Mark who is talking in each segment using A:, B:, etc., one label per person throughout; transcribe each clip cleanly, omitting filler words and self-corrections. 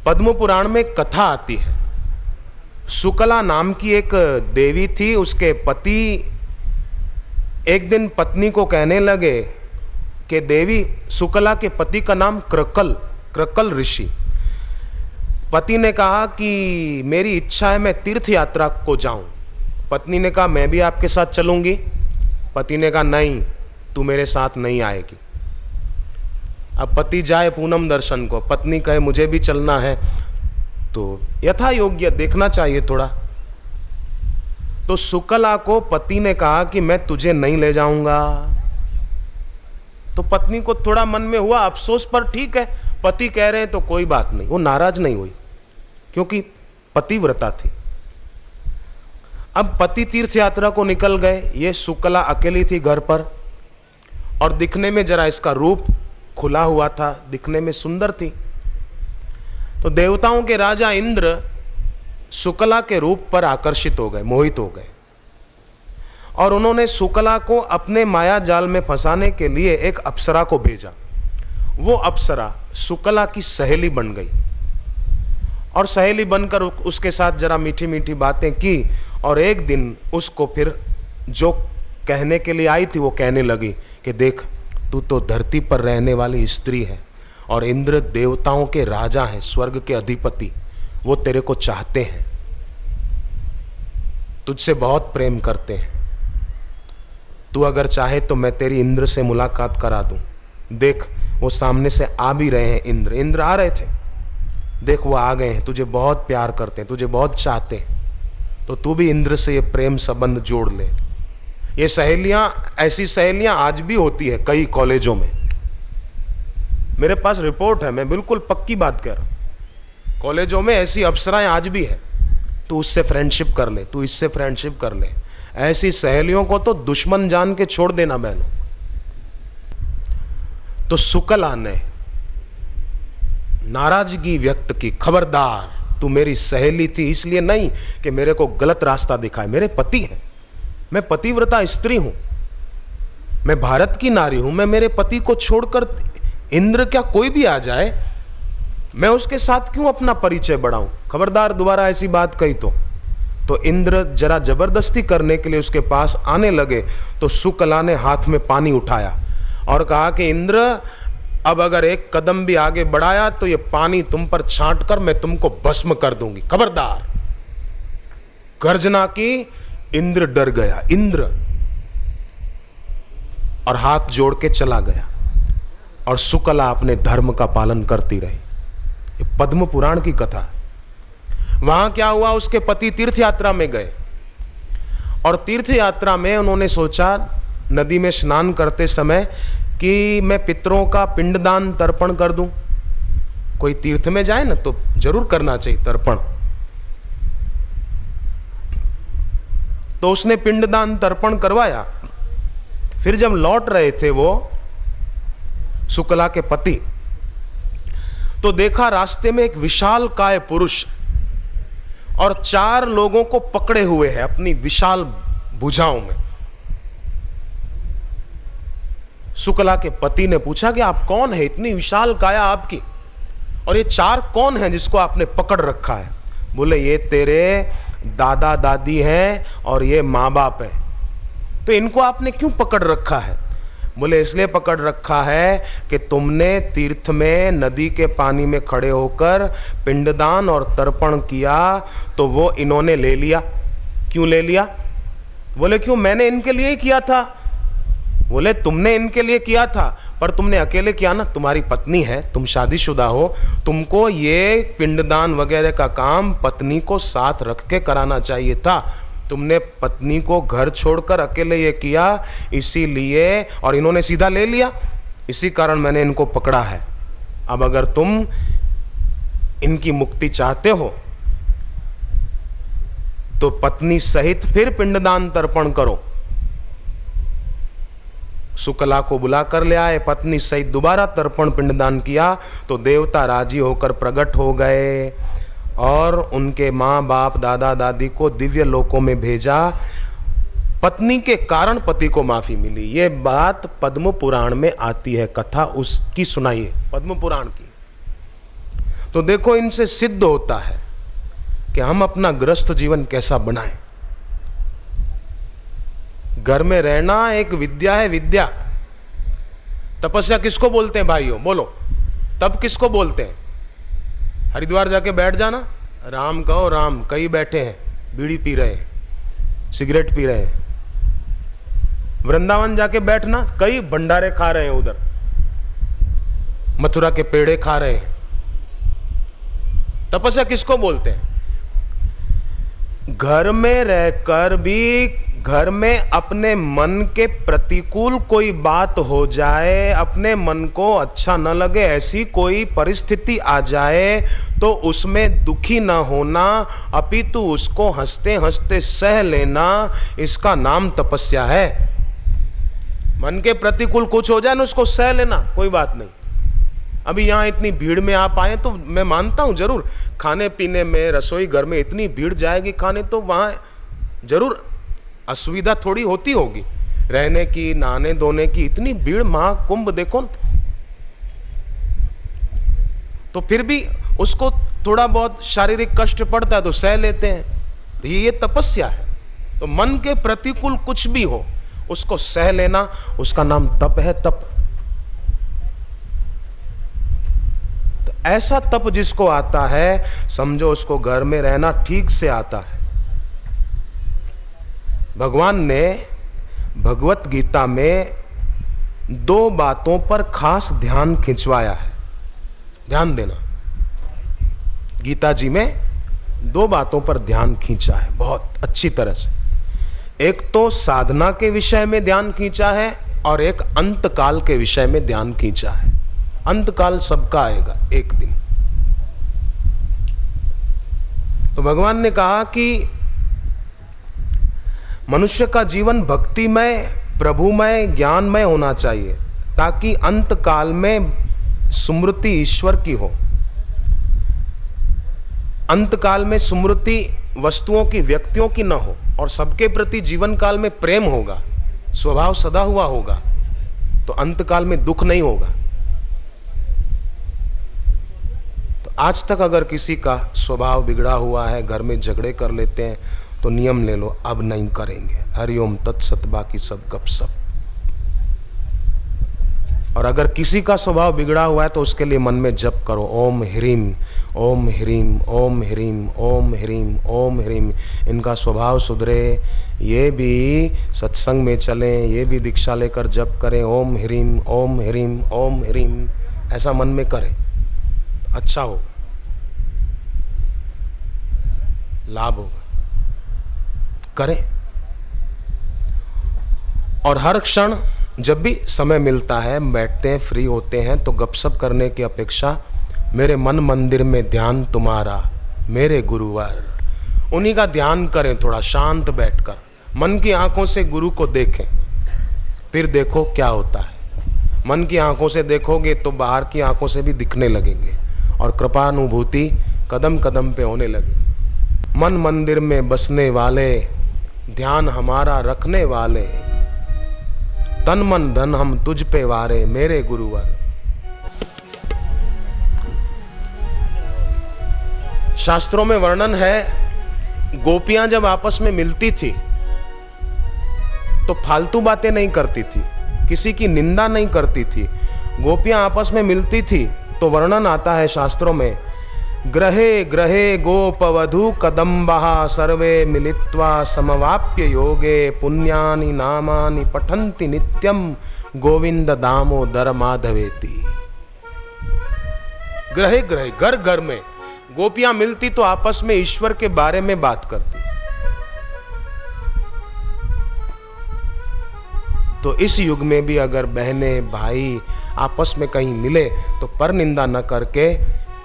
A: पद्म पुराण में कथा आती है। सुकला नाम की एक देवी थी, उसके पति एक दिन पत्नी को कहने लगे कि देवी, सुकला के पति का नाम कृकल ऋषि। पति ने कहा कि मेरी इच्छा है मैं तीर्थ यात्रा को जाऊं। पत्नी ने कहा मैं भी आपके साथ चलूंगी। पति ने कहा नहीं, तू मेरे साथ नहीं आएगी। अब पति जाए पूनम दर्शन को, पत्नी कहे मुझे भी चलना है, तो यथा योग्य देखना चाहिए थोड़ा। तो सुकला को पति ने कहा कि मैं तुझे नहीं ले जाऊंगा। तो पत्नी को थोड़ा मन में हुआ अफसोस, पर ठीक है, पति कह रहे हैं तो कोई बात नहीं। वो नाराज नहीं हुई क्योंकि पतिव्रता थी। अब पति तीर्थ यात्रा को निकल गए, ये सुकला अकेली थी घर पर, और दिखने में जरा इसका रूप खुला हुआ था, दिखने में सुंदर थी। तो देवताओं के राजा इंद्र सुकला के रूप पर आकर्षित हो गए, मोहित हो गए, और उन्होंने सुकला को अपने माया जाल में फंसाने के लिए एक अप्सरा को भेजा। वो अप्सरा सुकला की सहेली बन गई, और सहेली बनकर उसके साथ जरा मीठी मीठी बातें की, और एक दिन उसको फिर जो कहने के लिए आई थी वो कहने लगी कि देख, तू तो धरती पर रहने वाली स्त्री है, और इंद्र देवताओं के राजा हैं, स्वर्ग के अधिपति, वो तेरे को चाहते हैं, तुझसे बहुत प्रेम करते हैं। तू अगर चाहे तो मैं तेरी इंद्र से मुलाकात करा दूं। देख, वो सामने से आ भी रहे हैं, इंद्र आ रहे थे, देख वो आ गए हैं, तुझे बहुत प्यार करते हैं, तुझे बहुत चाहते हैं, तो तू भी इंद्र से ये प्रेम संबंध जोड़ ले। ये सहेलियां, ऐसी सहेलियां आज भी होती है कई कॉलेजों में। मेरे पास रिपोर्ट है, मैं बिल्कुल पक्की बात कह रहा हूं। कॉलेजों में ऐसी अप्सराएं आज भी है। तू उससे फ्रेंडशिप कर ले, तू इससे फ्रेंडशिप कर ले। ऐसी सहेलियों को तो दुश्मन जान के छोड़ देना बहनों। तो सुकला ने नाराजगी व्यक्त की, खबरदार, तू मेरी सहेली थी इसलिए नहीं कि मेरे को गलत रास्ता दिखाए। मेरे पति हैं, मैं पतिव्रता स्त्री हूं, मैं भारत की नारी हूं। मैं मेरे पति को छोड़कर, इंद्र क्या कोई भी आ जाए, मैं उसके साथ क्यों अपना परिचय बढ़ाऊं? खबरदार, दोबारा ऐसी बात कही तो इंद्र जरा जबरदस्ती करने के लिए उसके पास आने लगे। तो सुकला ने हाथ में पानी उठाया और कहा कि इंद्र, अब अगर एक कदम भी आगे बढ़ाया तो ये पानी तुम पर छांटकर मैं तुमको भस्म कर दूंगी। खबरदार। गर्जना की, इंद्र डर गया, इंद्र, और हाथ जोड़ के चला गया, और सुकला अपने धर्म का पालन करती रही। ये पद्म पुराण की कथा है। वहां क्या हुआ, उसके पति तीर्थ यात्रा में गए, और तीर्थ यात्रा में उन्होंने सोचा नदी में स्नान करते समय कि मैं पितरों का पिंडदान तर्पण कर दूं। कोई तीर्थ में जाए ना तो जरूर करना चाहिए तर्पण। तो उसने पिंडदान तर्पण करवाया। फिर जब लौट रहे थे वो सुकला के पति, तो देखा रास्ते में एक विशाल काय पुरुष और 4 लोगों को पकड़े हुए है अपनी विशाल भुजाओं में। सुकला के पति ने पूछा कि आप कौन है, इतनी विशाल काया आपकी, और ये 4 कौन हैं जिसको आपने पकड़ रखा है? बोले ये तेरे दादा दादी हैं और ये माँ बाप है। तो इनको आपने क्यों पकड़ रखा है? बोले इसलिए पकड़ रखा है कि तुमने तीर्थ में नदी के पानी में खड़े होकर पिंडदान और तर्पण किया, तो वो इन्होंने ले लिया। क्यों ले लिया? बोले क्यों, मैंने इनके लिए ही किया था। बोले तुमने इनके लिए किया था, पर तुमने अकेले किया ना, तुम्हारी पत्नी है, तुम शादीशुदा हो, तुमको ये पिंडदान वगैरह का काम पत्नी को साथ रख के कराना चाहिए था। तुमने पत्नी को घर छोड़कर अकेले ये किया, इसीलिए, और इन्होंने सीधा ले लिया, इसी कारण मैंने इनको पकड़ा है। अब अगर तुम इनकी मुक्ति चाहते हो तो पत्नी सहित फिर पिंडदान तर्पण करो। सुकला को बुला कर ले आए, पत्नी सहित दोबारा तर्पण पिंडदान किया, तो देवता राजी होकर प्रकट हो गए और उनके माँ बाप दादा दादी को दिव्य लोकों में भेजा। पत्नी के कारण पति को माफी मिली। ये बात पद्म पुराण में आती है, कथा उसकी सुनाइए, पद्म पुराण की। तो देखो इनसे सिद्ध होता है कि हम अपना गृहस्थ जीवन कैसा बनाएं। घर में रहना एक विद्या है, विद्या। तपस्या किसको बोलते हैं भाइयों, बोलो? तब किसको बोलते हैं? हरिद्वार जाके बैठ जाना, राम कहो राम, कई बैठे हैं बीड़ी पी रहे हैं, सिगरेट पी रहे हैं। वृंदावन जाके बैठना, कई भंडारे खा रहे हैं, उधर मथुरा के पेड़े खा रहे हैं। तपस्या किसको बोलते हैं? घर में रहकर भी घर में अपने मन के प्रतिकूल कोई बात हो जाए, अपने मन को अच्छा न लगे, ऐसी कोई परिस्थिति आ जाए तो उसमें दुखी न होना, अपितु उसको हंसते हंसते सह लेना, इसका नाम तपस्या है। मन के प्रतिकूल कुछ हो जाए ना, उसको सह लेना, कोई बात नहीं। अभी यहाँ इतनी भीड़ में आप आए तो मैं मानता हूँ जरूर खाने पीने में, रसोई घर में इतनी भीड़ जाएगी खाने, तो वहाँ जरूर असुविधा थोड़ी होती होगी, रहने की, नहाने धोने की, इतनी भीड़, महाकुंभ देखो। तो फिर भी उसको थोड़ा बहुत शारीरिक कष्ट पड़ता है तो सह लेते हैं, तो ये तपस्या है। तो मन के प्रतिकूल कुछ भी हो उसको सह लेना, उसका नाम तप है, तप। तो ऐसा तप जिसको आता है, समझो उसको घर में रहना ठीक से आता है। भगवान ने भगवत गीता में 2 बातों पर खास ध्यान खिंचवाया है, ध्यान देना। गीता जी में 2 बातों पर ध्यान खींचा है बहुत अच्छी तरह से। एक तो साधना के विषय में ध्यान खींचा है और एक अंतकाल के विषय में ध्यान खींचा है। अंतकाल सबका आएगा एक दिन। तो भगवान ने कहा कि मनुष्य का जीवन भक्तिमय, प्रभुमय, ज्ञानमय होना चाहिए, ताकि अंत काल में स्मृति ईश्वर की हो। अंत काल में स्मृति वस्तुओं की, व्यक्तियों की न हो, और सबके प्रति जीवन काल में प्रेम होगा, स्वभाव सदा हुआ होगा, तो अंत काल में दुख नहीं होगा। तो आज तक अगर किसी का स्वभाव बिगड़ा हुआ है, घर में झगड़े कर लेते हैं, तो नियम ले लो, अब नहीं करेंगे। हरिओम तत्सत, बाकी सब गपशप। और अगर किसी का स्वभाव बिगड़ा हुआ है तो उसके लिए मन में जप करो, ओम ह्रीम, ओम ह्रीम, ओम ह्रीम, ओम ह्रीम, ओम ह्रीम। इनका स्वभाव सुधरे, ये भी सत्संग में चलें, ये भी दीक्षा लेकर जप करें, ओम ह्रीम, ओम ह्रीम, ओम ह्रीम, ऐसा मन में करें, अच्छा होगा, लाभ होगा। करें। और हर क्षण जब भी समय मिलता है, बैठते हैं, फ्री होते हैं, तो गपशप करने की अपेक्षा मेरे मन मंदिर में ध्यान तुम्हारा मेरे गुरुवर, उन्हीं का ध्यान करें थोड़ा शांत बैठकर, मन की आंखों से गुरु को देखें, फिर देखो क्या होता है। मन की आंखों से देखोगे तो बाहर की आंखों से भी दिखने लगेंगे और कृपानुभूति कदम कदम पे होने लगे। मन मंदिर में बसने वाले, ध्यान हमारा रखने वाले, तन मन धन हम तुझ पे वारे मेरे गुरुवर। शास्त्रों में वर्णन है, गोपियां जब आपस में मिलती थी तो फालतू बातें नहीं करती थी, किसी की निंदा नहीं करती थी। गोपियां आपस में मिलती थी तो वर्णन आता है शास्त्रों में, ग्रहे ग्रहे गोपवधू कदम्बा सर्वे मिलित्वा समवाप्य योगे पुण्यानि नामानि पठन्ति नित्यम गोविंद दामोदर माधवेति। ग्रहे ग्रहे, घर घर में गोपियां मिलती तो आपस में ईश्वर के बारे में बात करती। तो इस युग में भी अगर बहनें भाई आपस में कहीं मिले तो पर निंदा न करके,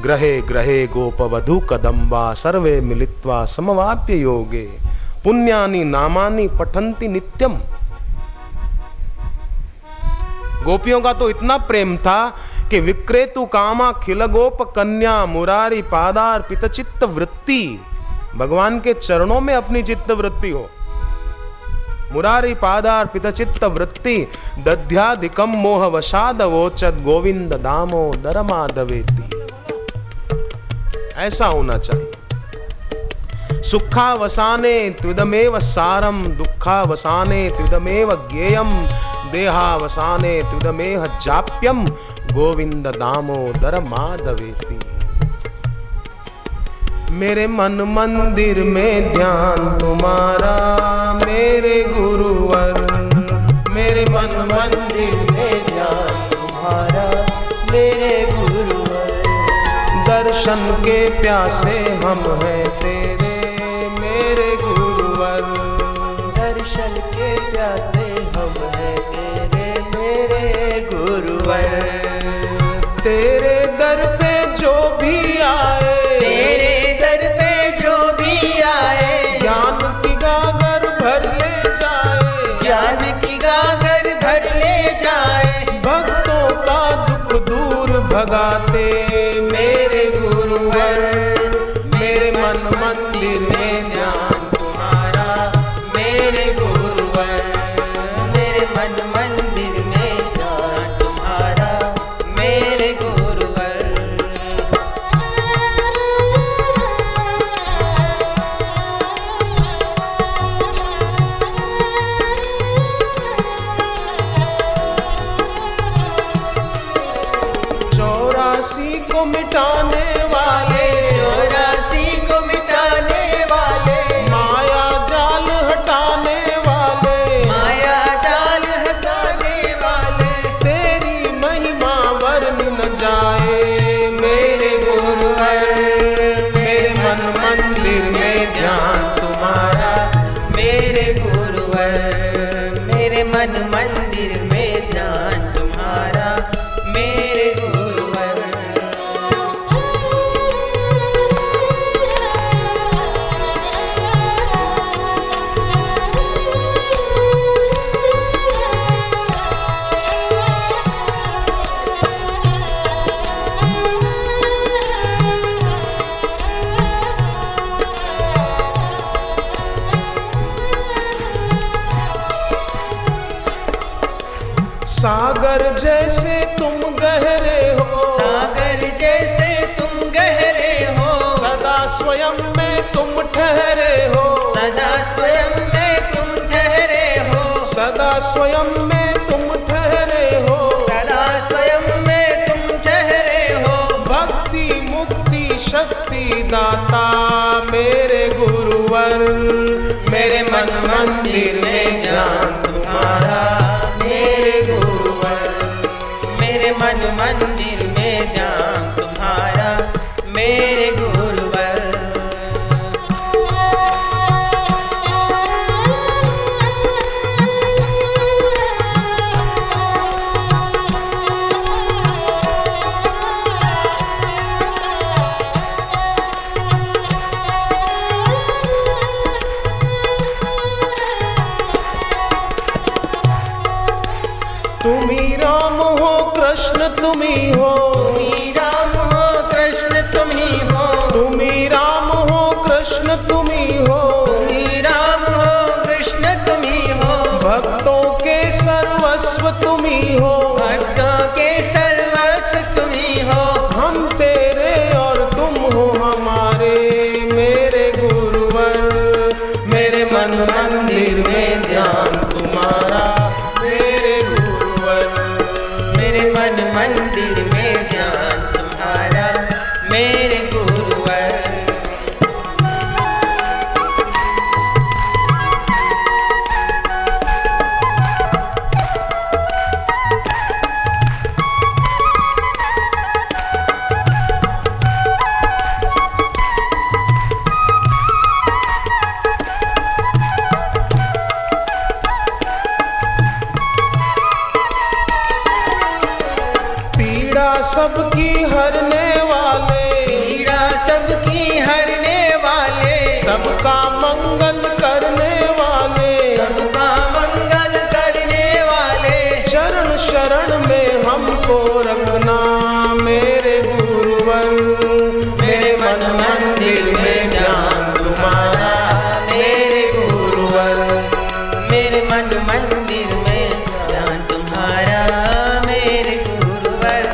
A: ग्रहे ग्रहे गोपवधू कदम्बा सर्वे मिलित्वा समवाप्य योगे पुण्यानि नामानि पठन्ति नित्यम। गोपियों का तो इतना प्रेम था कि विक्रेतु कामा खिल गोप कन्या मुरारी पादार्पित चित्त वृत्ति, भगवान के चरणों में अपनी चित्त वृत्ति हो। मुरारी पादार्पित चित्त वृत्ति दध्याधिकम मोह वशाद वोचत गोविंद दामोदर माधवेति। ऐसा होना चाहिए। सुखावसाने त्विदमेव सारम, दुखावसाने त्विदमेव ज्ञेयम, देहावसाने त्विदमेव जाप्यम, गोविंद दामोदर माधवेति। मेरे मन मंदिर में ध्यान तुम्हारा मेरे गुरुवर, मेरे मन मंदिर में ध्यान तुम्हारा मेरे गुरुवर। दर्शन के प्यासे हम हैं तेरे मेरे गुरुवर,
B: दर्शन के प्यासे हम हैं तेरे मेरे गुरुवर।
A: तेरे दर पे जो भी आए,
B: तेरे दर पे जो भी आए,
A: ज्ञान की गागर भर ले जाए,
B: ज्ञान की गागर भर ले जाए।
A: भक्तों का दुख दूर भगाते मेरे गुरुवर, मेरे मन मंदिर में ध्यान तुम्हारा मेरे गुरुवर,
B: मेरे मन मंदिर में ध्यान तुम्हारा मेरे गुरुवर।
A: चौरासी को मिटाने वाले,
B: 84 को मिटाने वाले,
A: माया जाल हटाने वाले,
B: माया जाल हटाने वाले।
A: तेरी महिमा वर्ण न जाए मेरे गुरुवर, मेरे मन मंदिर में ध्यान तुम्हारा
B: मेरे गुरुवर, मेरे मन मंदिर में ध्यान तुम्हारा मेरे गुरुवर।
A: सागर जैसे तुम गहरे हो,
B: सागर जैसे तुम गहरे हो,
A: सदा स्वयं में तुम ठहरे हो,
B: सदा स्वयं में तुम ठहरे हो,
A: सदा स्वयं में तुम ठहरे हो,
B: सदा स्वयं में तुम ठहरे हो।
A: भक्ति मुक्ति शक्ति दाता मेरे गुरुवर, मेरे मन मंदिर में ध्यान तुम्हारा मेरे गुरुवर,
B: मेरे मन मंदिर में ध्यान तुम्हारा मेरे गुरुवर।
A: तुम ही राम हो कृष्ण तुम ही हो,
B: तुम ही राम हो कृष्ण तुम ही हो,
A: तुम ही राम हो कृष्ण तुम ही हो,
B: तुम ही राम हो कृष्ण तुम ही हो।
A: भक्तों के सर्वस्व तुम ही हो,
B: भक्तों के सर्वस्व तुम ही हो।
A: हम तेरे और तुम हो हमारे मेरे गुरुवर, मेरे मन मंदिर में ध्यान तुम्हारा मेरे गुरुवर,
B: मेरे मन मंदिर में ध्यान तुम्हारा मेरे गुरुवर।
A: पीड़ा सबकी हरने वाले,
B: पीड़ा सबकी हरने वाले,
A: सबका मंगल करने वाले,
B: सबका मंगल करने वाले।
A: चरण शरण में हमको रखना मेरे गुरुवर, मेरे मन मंदिर में ध्यान तुम्हारा मेरे गुरुवर,
B: मेरे मन मंदिर में ध्यान तुम्हारा मेरे गुरुवर।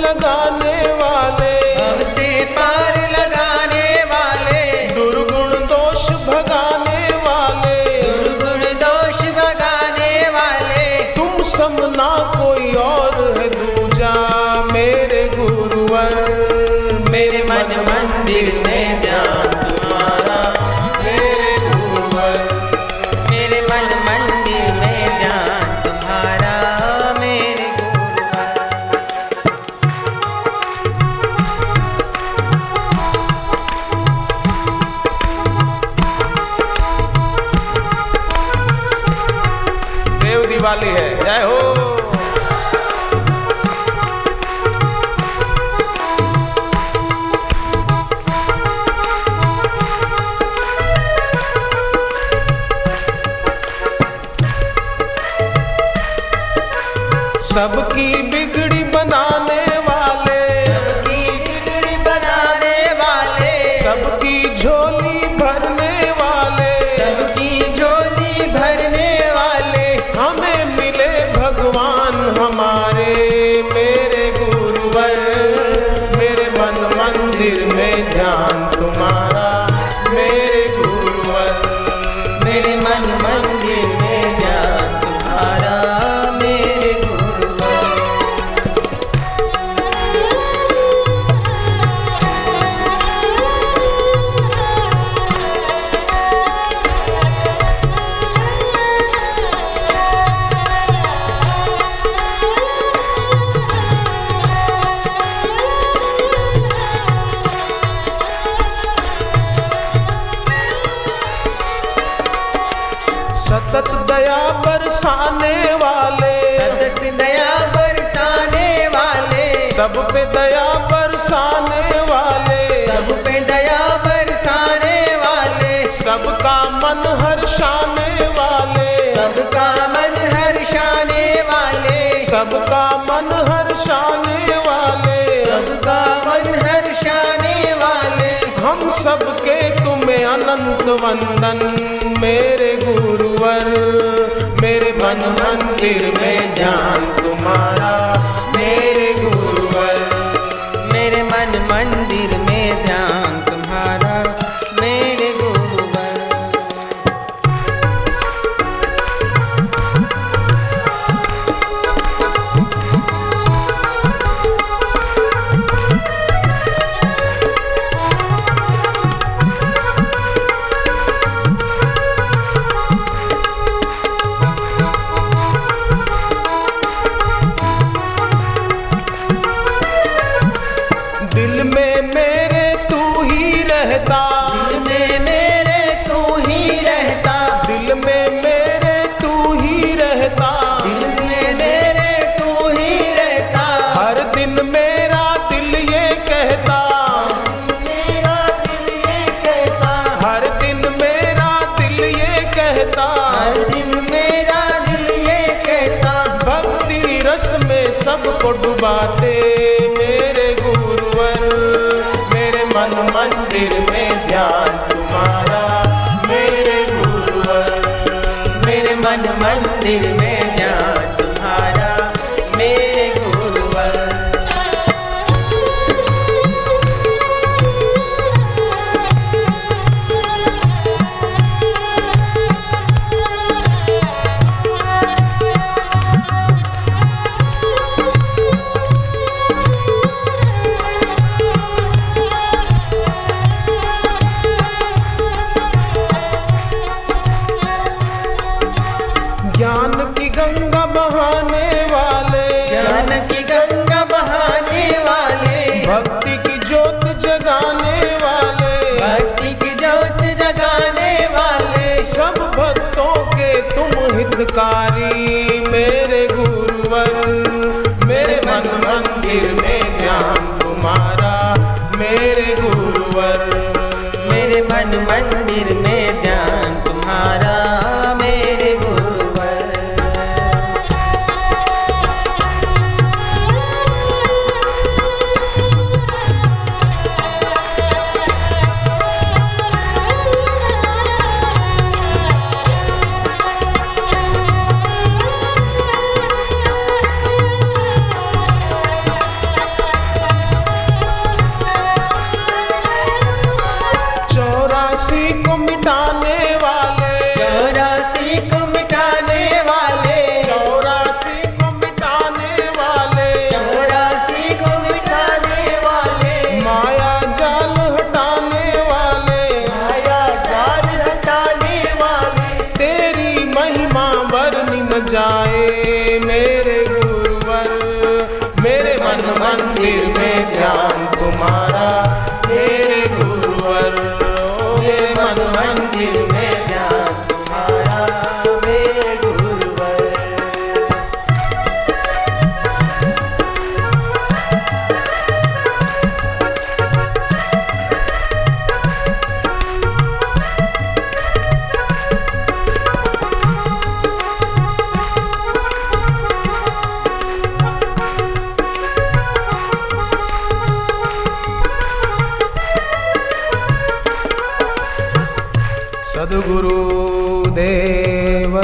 A: लगाने वाले,
B: भव से पार लगाने वाले,
A: दुर्गुण दोष भगाने वाले,
B: दुर्गुण दोष भगाने वाले,
A: तुम सम ना कोई और है दूजा मेरे गुरुवर।
B: मेरे मन मंदिर में ध्यान तुम्हारा,
A: मेरे गुरुवर,
B: मेरे मन मंदिर में ध्यान तुम्हारा, मेरे गुरुवर।
A: देव दिवाली है, जय हो। सबकी बिगड़ी बनाने वाले,
B: सबकी बिगड़ी बनाने वाले,
A: सबकी झोली भरने वाले,
B: सबकी झोली भरने वाले,
A: हमें मिले भगवान हमारे मेरे गुरुवर। मेरे मन मंदिर में ध्यान तुम्हारा मेरे गुरुवर,
B: मेरे मन मंदिर में ध्यान तुम्हारा, मेरे गुरुवर।
A: सतत दया बरसाने वाले,
B: सतत दया बरसाने वाले,
A: सब पे दया बरसाने वाले,
B: सब पे दया बरसाने वाले,
A: सबका मन हर्षाने वाले,
B: सबका मन हर्षाने वाले,
A: सबका मन हर्षाने वाले,
B: सबका मन हर्षाने वाले,
A: हम सबके तुम्हें अनंत वंदन मेरे गुरुवर। मेरे मन मंदिर में ध्यान तुम्हारा मेरे गुरुवर,
B: मेरे मन मंदिर में ध्यान तुम्हारा, मेरे गुरुवर।
A: दिल में मेरे तू ही रहता,
B: दिल में मेरे तू ही रहता,
A: दिल में मेरे तू ही रहता,
B: दिल में मेरे तू ही रहता,
A: हर दिन मेरा दिल ये कहता,
B: मेरा दिल ये कहता,
A: हर दिन मेरा दिल ये कहता,
B: हर दिन मेरा दिल ये कहता,
A: भक्ति रस में सबको डुबाते मेरे गुरुवर। मेरे मन मंदिर में ध्यान तुम्हारा मेरे गुरुवर,
B: मेरे मन मंदिर में ध्यान तुम्हारा, मेरे गुरुवर।
A: ज्ञान की गंगा बहाने वाले,
B: ज्ञान की गंगा बहाने वाले,
A: भक्ति की ज्योत जगाने वाले,
B: भक्ति की ज्योत जगाने वाले,
A: सब भक्तों के तुम हितकारी मेरे गुरुवर। मेरे मन मंदिर में ध्यान तुम्हारा मेरे गुरुवर,
B: मेरे मन मंदिर में ध्यान तुम्हारा, मेरे गुरुवर।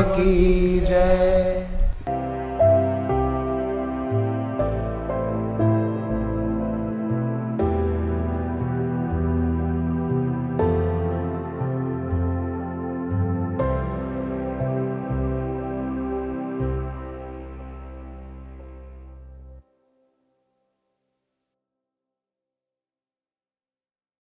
A: की जय।